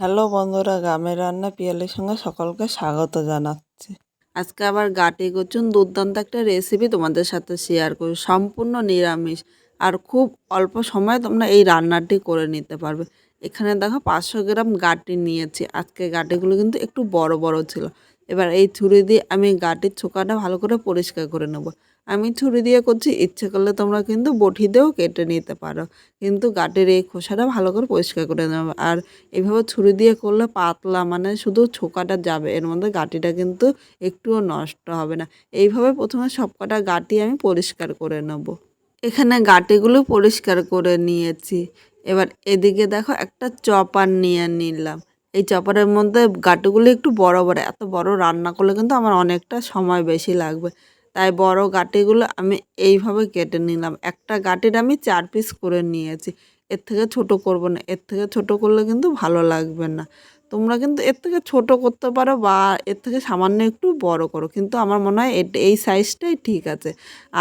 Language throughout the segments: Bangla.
হ্যালো বন্ধুরা, গ্রামের রান্না পিয়ালির সঙ্গে সকলকে স্বাগত জানাচ্ছি। আজকে আবার গাটি কচুন দুর্দান্ত একটা রেসিপি তোমাদের সাথে শেয়ার করি, সম্পূর্ণ নিরামিষ আর খুব অল্প সময়ে তোমরা এই রান্নাটি করে নিতে পারবে। এখানে দেখো 500 গ্রাম গাটি নিয়েছি। আজকে গাটিগুলো কিন্তু একটু বড় বড় ছিল। এবার এই ছুরি দিয়ে আমি গাটির ছোকাটা ভালো করে পরিষ্কার করে নেব। আমি ছুরি দিয়ে করছি, ইচ্ছে করলে তোমরা কিন্তু বটি দিয়েও কেটে নিতে পারো, কিন্তু গাটির এই খোসাটা ভালো করে পরিষ্কার করে নেবে। আর এইভাবে ছুরি দিয়ে করলে পাতলা, মানে শুধু ছোকাটা যাবে, এর মধ্যে গাঁটিটা কিন্তু একটুও নষ্ট হবে না। এইভাবে প্রথমে সবকটা গাঁটি আমি পরিষ্কার করে নেব। এখানে গাঁটিগুলো পরিষ্কার করে নিয়েছি। এবার এদিকে দেখো একটা চপার নিয়ে নিলাম। এই চপারের মধ্যে গাঁটিগুলো একটু বড় বড়, এত বড় রান্না করলে কিন্তু আমার অনেকটা সময় বেশি লাগবে, তাই বড় গাঁটিগুলো আমি এইভাবে কেটে নিলাম। একটা গাঁটির আমি 4 পিস করে নিয়েছি। এর থেকে ছোট করব না, এর থেকে ছোট করলে কিন্তু ভালো লাগবে না। তোমরা কিন্তু এর থেকে ছোট করতে পারো বা এর থেকে সামান্য একটু বড় করো, কিন্তু আমার মনে হয় এই সাইজটাই ঠিক আছে।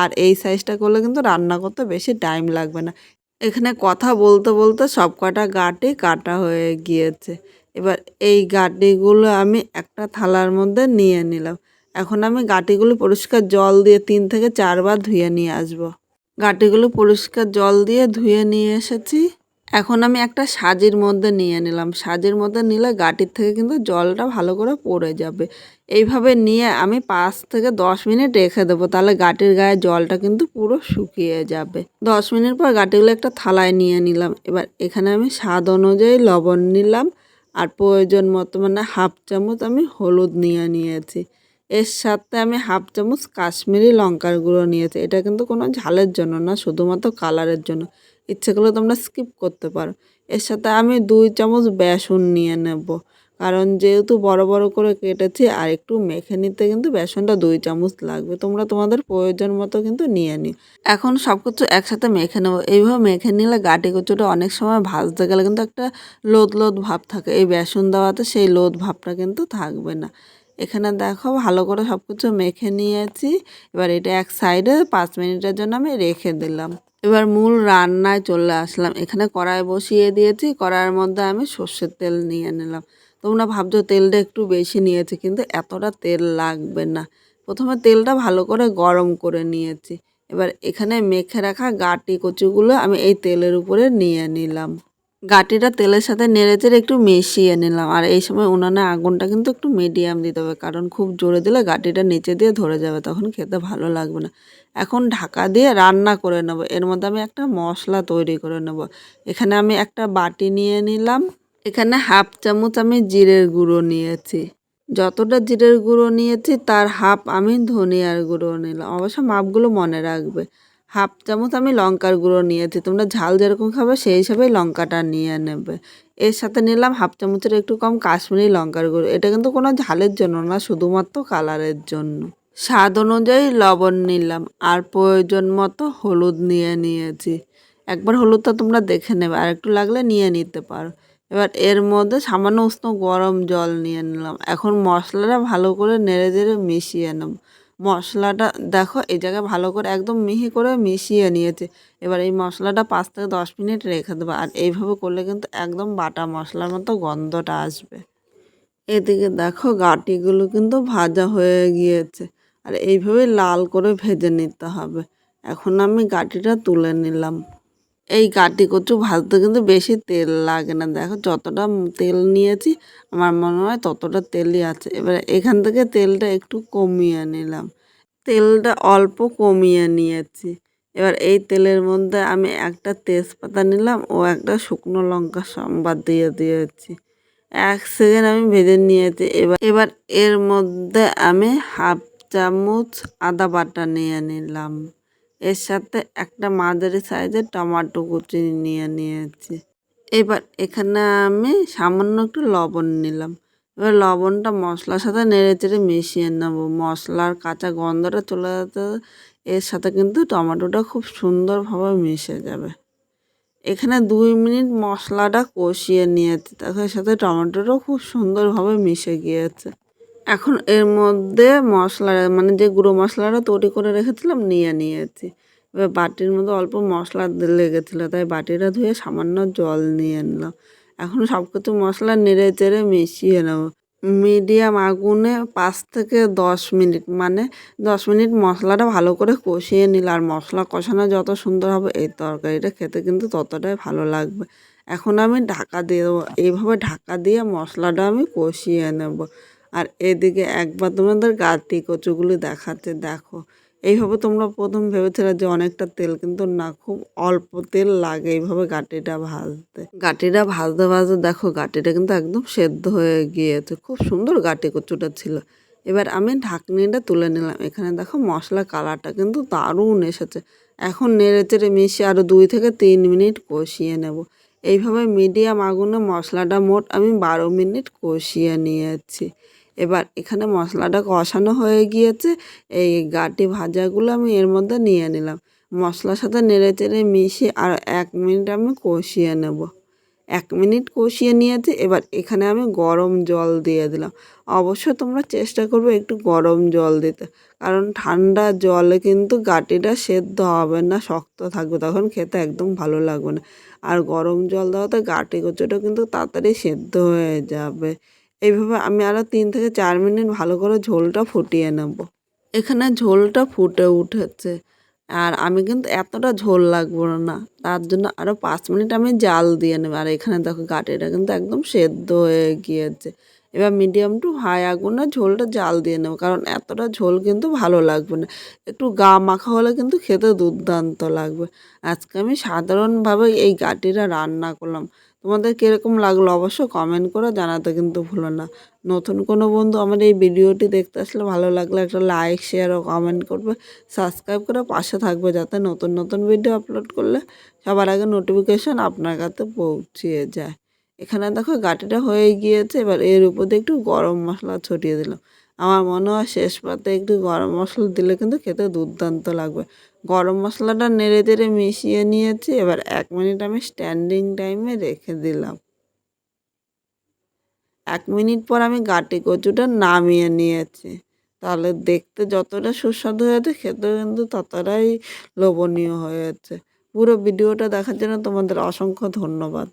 আর এই সাইজটা করলে কিন্তু রান্না করতে বেশি টাইম লাগবে না। এখানে কথা বলতে বলতে সব কটা গাঁটি কাটা হয়ে গিয়েছে। এবার এই গাঁটিগুলো আমি একটা থালার মধ্যে নিয়ে নিলাম। এখন আমি গাঁটিগুলো পরিষ্কার জল দিয়ে 3 থেকে 4 বার ধুয়ে নিয়ে আসবো। গাঁটিগুলো পরিষ্কার জল দিয়ে ধুয়ে নিয়ে এসেছি। এখন আমি একটা সাজির মধ্যে নিয়ে নিলাম। সাজির মধ্যে নিলে গাঁটির থেকে কিন্তু জলটা ভালো করে পড়ে যাবে। এইভাবে নিয়ে আমি 5 থেকে 10 মিনিট রেখে দেবো, তাহলে গাঁটির গায়ে জলটা কিন্তু পুরো শুকিয়ে যাবে। 10 মিনিট পর গাঁটিগুলো একটা থালায় নিয়ে নিলাম। এবার এখানে আমি স্বাদ অনুযায়ী লবণ নিলাম, আর প্রয়োজন মতো মানে হাফ চামচ আমি হলুদ নিয়ে নিয়েছি। এর সাথে আমি হাফ চামচ কাশ্মীরি লঙ্কার গুঁড়ো নিয়েছি। এটা কিন্তু কোনো ঝালের জন্য না, শুধুমাত্র কালারের জন্য। ইচ্ছে করলে তোমরা স্কিপ করতে পারো। এর সাথে আমি 2 চামচ বেসন নিয়ে নেব, কারণ যেহেতু বড় বড় করে কেটেছি আর একটু মেখে নিতে কিন্তু বেসনটা 2 চামচ লাগবে। তোমরা তোমাদের প্রয়োজন মতো কিন্তু নিয়ে নিও। এখন সব কিছু একসাথে মেখে নেব। এইভাবে মেখে নিলে গাঁটি কচুটা অনেক সময় ভাজতে গেলে কিন্তু একটা লোদ লোদ ভাব থাকে, এই বেসন দেওয়াতে সেই লোদ ভাবটা কিন্তু থাকবে না। এখানে দেখো ভালো করে সব কিছু মেখে নিয়েছি। এবার এটা এক সাইডে 5 মিনিটের জন্য আমি রেখে দিলাম। এবার মূল রান্নায় চলে আসলাম। এখানে কড়াই বসিয়ে দিয়েছি। কড়াইয়ের মধ্যে আমি সর্ষের তেল নিয়ে নিলাম। তোমরা ভাবছো তেলটা একটু বেশি নিয়েছি, কিন্তু এতটা তেল লাগবে না। প্রথমে তেলটা ভালো করে গরম করে নিয়েছি। এবার এখানে মেখে রাখা গাঁটি কচুগুলো আমি এই তেলের উপরে নিয়ে নিলাম। গাঁটিটা তেলের সাথে নেড়েচেড়ে একটু মিশিয়ে নিলাম। আর এই সময় উনানে আগুনটা কিন্তু একটু মিডিয়াম দিতে হবে, কারণ খুব জোরে দিলে গাঁটিটা নিচে দিয়ে ধরে যাবে, তখন খেতে ভালো লাগবে না। এখন ঢাকা দিয়ে রান্না করে নেব। এর মধ্যে আমি একটা মশলা তৈরি করে নেব। এখানে আমি একটা বাটি নিয়ে নিলাম। এখানে হাফ চামচ আমি জিরের গুঁড়ো নিয়েছি। যতটা জিরের গুঁড়ো নিয়েছি তার হাফ আমি ধনিয়ার গুঁড়ো নিলাম। অবশ্য মাপগুলো মনে রাখবে। হাফ চামচ আমি লঙ্কার গুঁড়ো নিয়েছি। তোমরা ঝাল যেরকম খাবে সেই হিসাবে লঙ্কাটা নিয়ে নেবে। এর সাথে নিলাম হাফ চামচের একটু কম কাশ্মীরি লঙ্কার গুঁড়ো। এটা কিন্তু কোনো ঝালের জন্য না, শুধুমাত্র কালারের জন্য। স্বাদ অনুযায়ী লবণ নিলাম, আর প্রয়োজন মতো হলুদ নিয়ে নিয়েছি। একবার হলুদটা তোমরা দেখে নেবে, আর একটু লাগলে নিয়ে নিতে পারো। এবার এর মধ্যে সামান্য উষ্ণ গরম জল নিয়ে নিলাম। এখন মশলাটা ভালো করে নেড়ে চেড়ে মিশিয়ে নেব। মশলাটা দেখো এই জায়গায় ভালো করে একদম মিহি করে মিশিয়ে নিয়েছে। এবার এই মশলাটা 5 থেকে 10 মিনিট রেখে দেবো। আর এইভাবে করলে কিন্তু একদম বাটা মশলার মতো গন্ধটা আসবে। এদিকে দেখো গাঁটিগুলো কিন্তু ভাজা হয়ে গিয়েছে, আর এইভাবে লাল করে ভেজে নিতে হবে। এখন আমি গাঁটিটা তুলে নিলাম। এই গাঁটি কচু ভাজতে কিন্তু বেশি তেল লাগে না। দেখো যতটা তেল নিয়েছি আমার মনে হয় ততটা তেলই আছে। এবারে এখান থেকে তেলটা একটু কমিয়ে নিলাম। তেলটা অল্প কমিয়ে নিয়েছি। এবার এই তেলের মধ্যে আমি একটা তেজপাতা নিলাম ও একটা শুকনো লঙ্কা সম্বাদ দিয়ে দিয়েছি। 1 সেকেন্ড আমি ভেজে নিয়েছি। এবার এর মধ্যে আমি হাফ চামচ আদা বাটা নিয়ে নিলাম। এর সাথে একটা মাঝারি সাইজের টমেটো কুচি নিয়ে নিয়েছি। এবার এখানে আমি সামান্য একটু লবণ নিলাম। এবার লবণটা মশলার সাথে নেড়েচেড়ে মিশিয়ে নেব। মশলার কাঁচা গন্ধটা চলে যেতে এর সাথে কিন্তু টমেটোটা খুব সুন্দরভাবে মিশে যাবে। এখানে 2 মিনিট মশলাটা কষিয়ে নিয়েছি, তার সাথে টমেটোটাও খুব সুন্দরভাবে মিশে গিয়েছে। এখন এর মধ্যে মশলা মানে যে গুঁড়ো মশলাটা তৈরি করে রেখেছিলাম নিয়ে নিয়েছি। এবার বাটির মধ্যে অল্প মশলা লেগেছিলো, তাই বাটিটা ধুয়ে সামান্য জল নিয়ে নিলাম। এখন সব কিছু মশলা নেড়ে চেড়ে মিশিয়ে নেব। মিডিয়াম আগুনে 5 থেকে 10 মিনিট, মানে 10 মিনিট মশলাটা ভালো করে কষিয়ে নিলে, আর মশলা কষানো যত সুন্দর হবে এই তরকারিটা খেতে কিন্তু ততটাই ভালো লাগবে। এখন আমি ঢাকা দিয়ে দেবো। এইভাবে ঢাকা দিয়ে মশলাটা আমি কষিয়ে নেব। আর এদিকে একবার তোমাদের গাটি কচুগুলি দেখাচ্ছে, দেখো। এইভাবে তোমরা প্রথম ভেবেছিলে যে অনেকটা তেল, কিন্তু না, খুব অল্প তেল লাগে এইভাবে গাটিটা ভাজতে। গাটিটা ভাজতে ভাজতে দেখো গাটিটা কিন্তু একদম সেদ্ধ হয়ে গিয়েছে। খুব সুন্দর গাটি কচুটা ছিল। এবার আমি ঢাকনিটা তুলে নিলাম। এখানে দেখো মশলা কালারটা কিন্তু দারুণ এসেছে। এখন নেড়ে চেড়ে মিশিয়ে আরও 2 থেকে 3 মিনিট কষিয়ে নেব। এইভাবে মিডিয়াম আগুনে মশলাটা মোট আমি 12 মিনিট কষিয়ে নিয়েছি। এবার এখানে মশলাটা কষানো হয়ে গিয়েছে। এই গাটি ভাজাগুলো আমি এর মধ্যে নিয়ে নিলাম। মশলার সাথে নেড়ে চেড়ে মিশিয়ে আর 1 মিনিট আমি কষিয়ে নেব। 1 মিনিট কষিয়ে নিয়েছি। এবার এখানে আমি গরম জল দিয়ে দিলাম। অবশ্যই তোমরা চেষ্টা করবে একটু গরম জল দিতে, কারণ ঠান্ডা জলে কিন্তু গাটিটা সেদ্ধ হবে না, শক্ত থাকবে, তখন খেতে একদম ভালো লাগবে না। আর গরম জল দেওয়াতে গাটি কচুটা কিন্তু তাড়াতাড়ি সেদ্ধ হয়ে যাবে। এইভাবে আমি আরও 3 থেকে 4 মিনিট ভালো করে ঝোলটা ফুটিয়ে নেব। এখানে ঝোলটা ফুটে উঠেছে, আর আমি কিন্তু এতটা ঝোল লাগবে না, তার জন্য আরও 5 মিনিট আমি জাল দিয়ে নেব। আর এখানে দেখো গাটিটা কিন্তু একদম সেদ্ধ হয়ে গিয়েছে। এবার মিডিয়াম টু হাই আগুনে ঝোলটা জাল দিয়ে নেব, কারণ এতটা ঝোল কিন্তু ভালো লাগবে না। একটু গা মাখা হলে কিন্তু খেতে দুর্দান্ত লাগবে। আজকে আমি সাধারণভাবে এই গাটিটা রান্না করলাম। তোমাদের কীরকম লাগলো অবশ্যই কমেন্ট করে জানাতে কিন্তু ভুলো না। নতুন কোনো বন্ধু আমার এই ভিডিওটি দেখতে আসলে ভালো লাগলে একটা লাইক, শেয়ার ও কমেন্ট করবে। সাবস্ক্রাইব করে পাশে থাকবে, যাতে নতুন নতুন ভিডিও আপলোড করলে সবার আগে নোটিফিকেশন আপনার কাছে পৌঁছিয়ে যায়। এখানে দেখো গাটিটা হয়ে গিয়েছে। এবার এর উপর দিয়ে একটু গরম মশলা ছড়িয়ে দিলাম। আমার মনে হয় শেষ পাতে একটু গরম মশলা দিলে কিন্তু খেতে দুর্দান্ত লাগবে। গরম মশলাটা নেড়ে চেড়ে মিশিয়ে নিয়েছি। এবার 1 মিনিট আমি স্ট্যান্ডিং টাইমে রেখে দিলাম। 1 মিনিট পর আমি গাটি কচুটা নামিয়ে নিয়েছি। তাহলে দেখতে যতটা সুস্বাদু হয়েছে, খেতেও কিন্তু ততটাই লোভনীয় হয়েছে। পুরো ভিডিওটা দেখার জন্য তোমাদের অসংখ্য ধন্যবাদ।